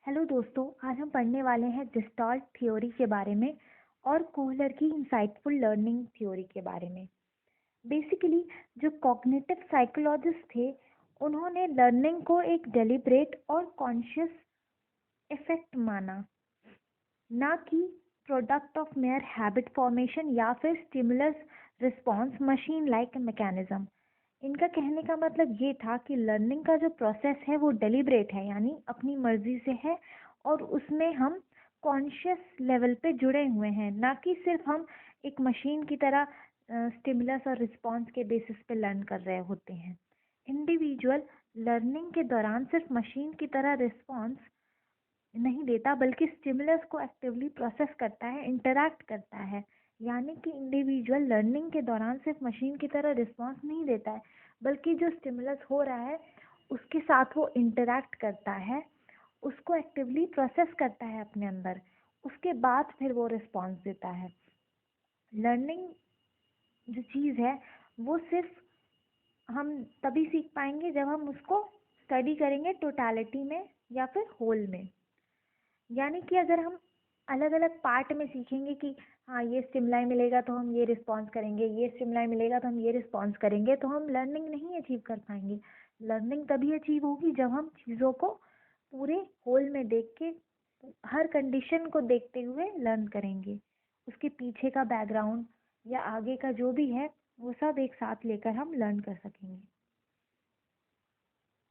Hello दोस्तों, आज हम पढ़ने वाले हैं गेस्टाल्ट थ्योरी के बारे में और कोहलर की इंसाइटफुल लर्निंग थ्योरी के बारे में। बेसिकली जो कॉग्निटिव साइकोलॉजिस्ट थे, उन्होंने लर्निंग को एक डेलिब्रेट और कॉन्शियस इफेक्ट माना, ना कि product of mayor habit formation या फिर stimulus response machine like mechanism. इनका कहने का मतलब ये था कि लर्निंग का जो प्रोसेस है वो डेलिब्रेट है, यानी अपनी मर्जी से है, और उसमें हम कॉन्शियस लेवल पे जुड़े हुए हैं, ना कि सिर्फ हम एक मशीन की तरह स्टिमुलस और रिस्पॉन्स के बेसिस पे लर्न कर रहे होते हैं। इंडिविजुअल लर्निंग के दौरान सिर्फ मशीन की तरह रिस्पॉन्स नहीं देता, बल्कि स्टिमुलस को एक्टिवली प्रोसेस करता है, इंटरैक्ट करता है। यानी कि इंडिविजुअल लर्निंग के दौरान सिर्फ मशीन की तरह रिस्पॉन्स नहीं देता है, बल्कि जो स्टिमुलस हो रहा है उसके साथ वो इंटरैक्ट करता है, उसको एक्टिवली प्रोसेस करता है अपने अंदर, उसके बाद फिर वो रिस्पॉन्स देता है। लर्निंग जो चीज़ है वो सिर्फ हम तभी सीख पाएंगे जब हम उसको स्टडी करेंगे टोटलिटी में या फिर होल में। यानी कि अगर हम अलग अलग पार्ट में सीखेंगे कि हाँ, ये स्टिमुलाई मिलेगा तो हम ये रिस्पॉन्स करेंगे, ये स्टिमुलाई मिलेगा तो हम ये रिस्पॉन्स करेंगे, तो हम लर्निंग नहीं अचीव कर पाएंगे। लर्निंग तभी अचीव होगी जब हम चीज़ों को पूरे होल में देख के, हर कंडीशन को देखते हुए लर्न करेंगे। उसके पीछे का बैकग्राउंड या आगे का जो भी है वो सब एक साथ लेकर हम लर्न कर सकेंगे।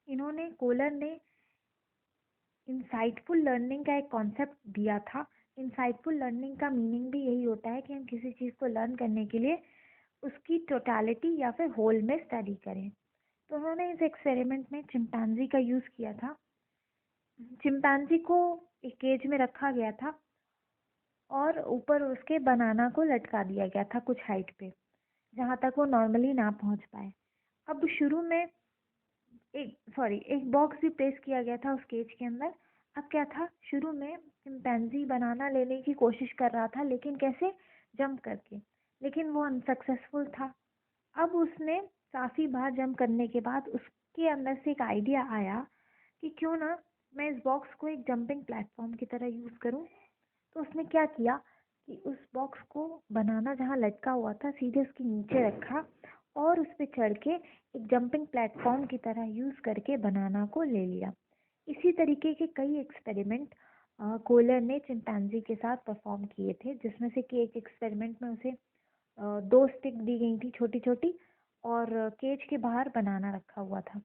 इन्होंने कोलर ने इंसाइटफुल लर्निंग का एक कॉन्सेप्ट दिया था। इंसाइटफुल लर्निंग का मीनिंग भी यही होता है कि हम किसी चीज़ को लर्न करने के लिए उसकी टोटलिटी या फिर होल में स्टडी करें। तो उन्होंने इस एक्सपेरिमेंट में चिंपैंजी का यूज़ किया था। चिंपैंजी को एक केज में रखा गया था और ऊपर उसके बनाना को लटका दिया गया था कुछ हाइट पे, जहाँ तक वो नॉर्मली ना पहुँच पाए। अब शुरू में एक बॉक्स भी प्लेस किया गया था उस केज के अंदर। अब क्या था, शुरू में चिंपैंजी बनाना लेने की कोशिश कर रहा था, लेकिन कैसे, जंप करके, लेकिन वो अनसक्सेसफुल था। अब उसने काफ़ी बार जंप करने के बाद उसके अंदर से एक आइडिया आया कि क्यों ना मैं इस बॉक्स को एक जंपिंग प्लेटफॉर्म की तरह यूज़ करूं। तो उसने क्या किया कि उस बॉक्स को, बनाना जहाँ लटका हुआ था, सीधे उसके नीचे रखा और उस पर चढ़ के एक जंपिंग प्लेटफॉर्म की तरह यूज़ करके बनाना को ले लिया। इसी तरीके के कई एक्सपेरिमेंट कोलर ने चिंपैंजी के साथ परफॉर्म किए थे, जिसमें से कि एक एक्सपेरिमेंट में उसे दो स्टिक दी गई थी छोटी छोटी, और केज के बाहर बनाना रखा हुआ था।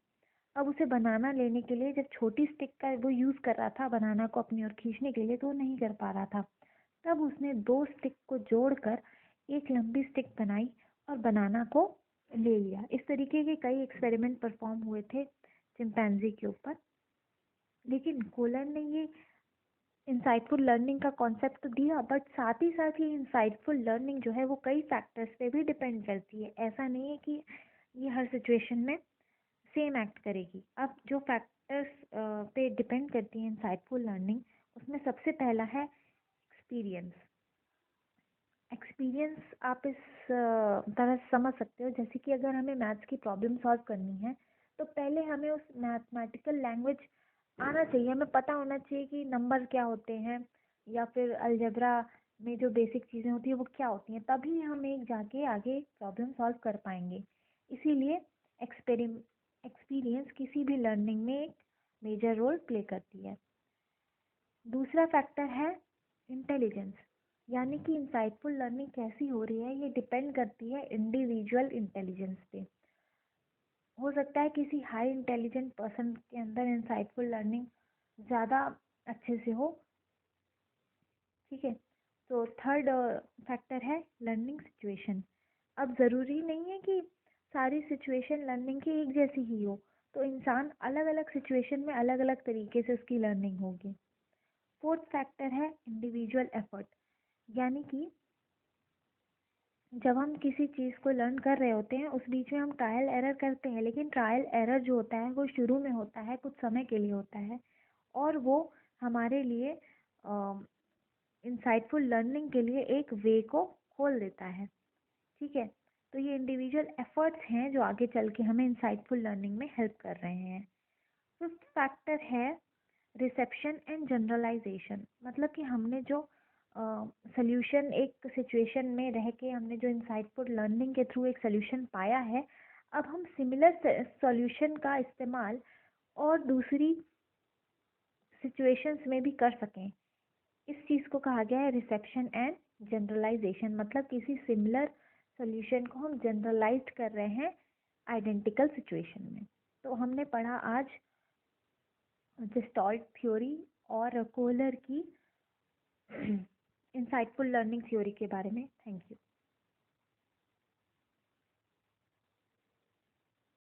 अब उसे बनाना लेने के लिए जब छोटी स्टिक का वो यूज़ कर रहा था बनाना को अपनी ओर खींचने के लिए, तो वो नहीं कर पा रहा था। तब उसने दो स्टिक को जोड़कर एक लंबी स्टिक बनाई और बनाना को ले लिया। इस तरीके के कई एक्सपेरिमेंट परफॉर्म हुए थे चिंपैंजी के ऊपर। लेकिन कोलर ने ये इंसाइटफुल लर्निंग का कॉन्सेप्ट तो दिया, बट साथ ही साथ ये इंसाइटफुल लर्निंग जो है वो कई फैक्टर्स पे भी डिपेंड करती है। ऐसा नहीं है कि ये हर सिचुएशन में सेम एक्ट करेगी। अब जो फैक्टर्स पे डिपेंड करती है इंसाइटफुल लर्निंग, उसमें सबसे पहला है एक्सपीरियंस। एक्सपीरियंस आप इस तरह से समझ सकते हो, जैसे कि अगर हमें मैथ्स की प्रॉब्लम सॉल्व करनी है तो पहले हमें उस मैथमेटिकल लैंग्वेज आना चाहिए, हमें पता होना चाहिए कि नंबर क्या होते हैं, या फिर अलजेब्रा में जो बेसिक चीज़ें होती है वो क्या होती हैं, तभी हम एक जाके आगे प्रॉब्लम सॉल्व कर पाएंगे। इसीलिए एक्सपीरियंस किसी भी लर्निंग में एक मेजर रोल प्ले करती है। दूसरा फैक्टर है इंटेलिजेंस। यानी कि इंसाइटफुल लर्निंग कैसी हो रही है ये डिपेंड करती है इंडिविजुअल इंटेलिजेंस पे। हो सकता है किसी हाई इंटेलिजेंट पर्सन के अंदर इंसाइटफुल लर्निंग ज़्यादा अच्छे से हो। ठीक है, तो थर्ड फैक्टर है लर्निंग सिचुएशन। अब ज़रूरी नहीं है कि सारी सिचुएशन लर्निंग की एक जैसी ही हो, तो इंसान अलग अलग सिचुएशन में अलग अलग तरीके से उसकी लर्निंग होगी। फोर्थ फैक्टर है इंडिविजुअल एफर्ट। यानी कि जब हम किसी चीज़ को लर्न कर रहे होते हैं, उस बीच में हम ट्रायल एरर करते हैं, लेकिन ट्रायल एरर जो होता है वो शुरू में होता है, कुछ समय के लिए होता है, और वो हमारे लिए इंसाइटफुल लर्निंग के लिए एक वे को खोल देता है। ठीक है, तो ये इंडिविजुअल एफर्ट्स हैं जो आगे चल के हमें इंसाइटफुल लर्निंग में हेल्प कर रहे हैं। फिफ्थ फैक्टर है रिसेप्शन एंड जनरलाइजेशन, मतलब कि हमने जो सोल्यूशन एक सिचुएशन में रह के हमने जो इंसाइटफुल लर्निंग के थ्रू एक सोल्यूशन पाया है, अब हम सिमिलर सॉल्यूशन का इस्तेमाल और दूसरी सिचुएशंस में भी कर सकें। इस चीज़ को कहा गया है रिसेप्शन एंड जनरलाइजेशन, मतलब किसी सिमिलर सॉल्यूशन को हम जनरलाइज्ड कर रहे हैं आइडेंटिकल सिचुएशन में। तो हमने पढ़ा आज जेस्टॉल्ट थ्योरी और कोहलर की इंसाइटफुल लर्निंग थ्योरी के बारे में। Thank you.